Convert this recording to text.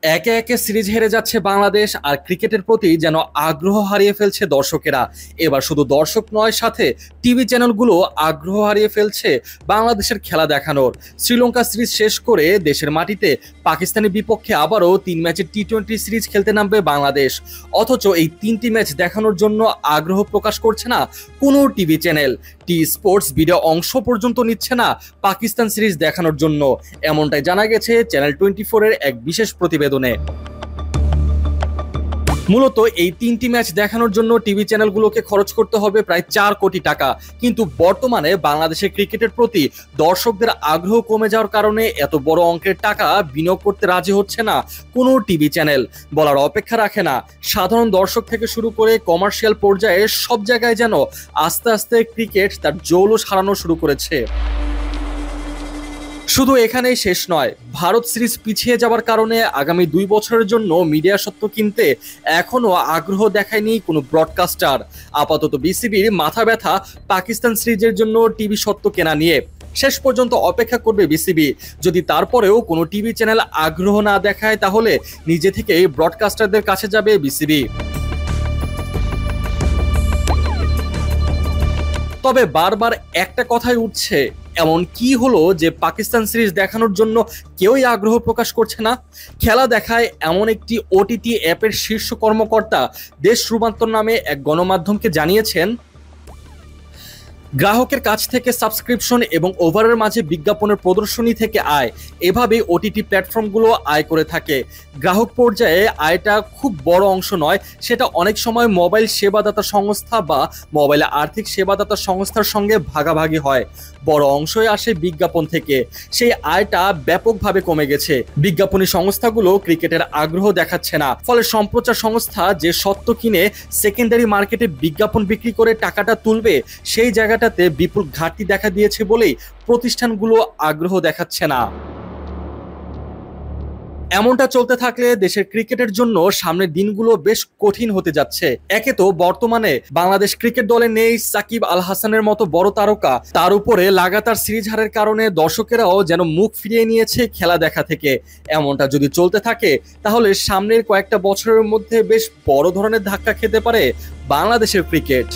একে একে সিরিজ হেরে যাচ্ছে বাংলাদেশ, আর ক্রিকেটের প্রতি যেন আগ্রহ হারিয়ে ফেলছে দর্শকেরা। এবার শুধু দর্শক নয়, সাথে টিভি চ্যানেলগুলো আগ্রহ হারিয়ে ফেলছে বাংলাদেশের খেলা দেখানোর। শ্রীলঙ্কা সিরিজ শেষ করে দেশের মাটিতে পাকিস্তানের বিপক্ষে আবারও 3 ম্যাচের টি-20 সিরিজ খেলতে নামবে বাংলাদেশ। অথচ এই 3টি ম্যাচ দেখানোর জন্য আগ্রহ প্রকাশ করছে না কোনো TV channel. T Sports video অংশ পর্যন্ত নিচ্ছে না পাকিস্তান সিরিজ দেখানোর জন্য, এমনটাই জানা গেছে চ্যানেল 24-এর এক বিশেষ প্রতিবেদনে। মূলত এই 3টি ম্যাচ দেখানোর জন্য টিভি চ্যানেলগুলোকে খরচ করতে হবে প্রায় 4 কোটি টাকা। কিন্তু বর্তমানে বাংলাদেশের ক্রিকেটের প্রতি দর্শকদের আগ্রহ কমে যাওয়ার কারণে এত বড় অঙ্কের টাকা বিনিয়োগ করতে রাজি হচ্ছে না কোনো টিভি চ্যানেল। বলার অপেক্ষা রাখে না, সাধারণ দর্শক থেকে শুরু করে কমার্শিয়াল পর্যায়ে সব জায়গায় যেন আস্তে আস্তে ক্রিকেট তার জৌলুস হারানো শুরু করেছে। শুধু এখানেই শেষ নয়, ভারত সিরিজ পিছিয়ে যাওয়ার কারণে আগামী 2 বছরের জন্য মিডিয়া সত্ত্ব কিনতে এখনো আগ্রহ দেখায়নি কোনো ব্রডকাস্টার। আপাতত বিসিবির মাথা ব্যথা পাকিস্তান সিরিজের জন্য টিভি সত্ত্ব কেনা নিয়ে। শেষ পর্যন্ত অপেক্ষা করবে বিসিবি। যদি তারপরেও কোনো টিভি চ্যানেল আগ্রহ না দেখায়, তাহলে নিজে থেকেই ব্রডকাস্টারদের কাছে যাবে বিসিবি। তবে বারবার একটা কথাই উঠছে, এমন কি হলো যে পাকিস্তান সিরিজ দেখানোর জন্য কেউই আগ্রহ প্রকাশ করছে না? খেলা দেখায় এমন একটি ওটিটি অ্যাপের শীর্ষ কর্মকর্তা দেশ রূপান্তর নামে এক গণমাধ্যমকে জানিয়েছেন, গ্রাহকের কাছ থেকে সাবস্ক্রিপশন এবং ওভারের মাঝে বিজ্ঞাপনের প্রদর্শনী থেকে আয়, এভাবে ওটিটি প্ল্যাটফর্মগুলো আয় করে থাকে। গ্রাহক পর্যায়ে আয়টা খুব বড় অংশ নয়, সেটা অনেক সময় মোবাইল সেবাদাতা সংস্থা বা মোবাইল আর্থিক সেবাদাতা সংস্থার সঙ্গে ভাগাভাগি হয়। বড় অংশই আসে বিজ্ঞাপন থেকে। সেই আয়টা ব্যাপকভাবে কমে গেছে। বিজ্ঞাপনী সংস্থাগুলো ক্রিকেটের আগ্রহ দেখাচ্ছে না, ফলে সম্প্রচার সংস্থা যে সত্ত্ব কিনে সেকেন্ডারি মার্কেটে বিজ্ঞাপন বিক্রি করে টাকাটা তুলবে, সেই জায়গাটাতে বিপুল ঘাটতি দেখা দিয়েছে বলেই প্রতিষ্ঠানগুলো আগ্রহ দেখাচ্ছে না। এমনটা চলতে থাকলে দেশের ক্রিকেটের জন্য সামনের দিনগুলো বেশ কঠিন হতে যাচ্ছে। একে তো বর্তমানে বাংলাদেশ ক্রিকেট দলে নেই সাকিব আল হাসানের মতো বড় তারকা, তার উপরে লাগাতার সিরিজ হারের কারণে দর্শকেরাও যেন মুখ ফিরিয়ে নিয়েছে খেলা দেখা থেকে। এমনটা যদি চলতে থাকে, তাহলে সামনের কয়েকটা বছরের মধ্যে বেশ বড় ধরনের ধাক্কা খেতে পারে বাংলাদেশের ক্রিকেট।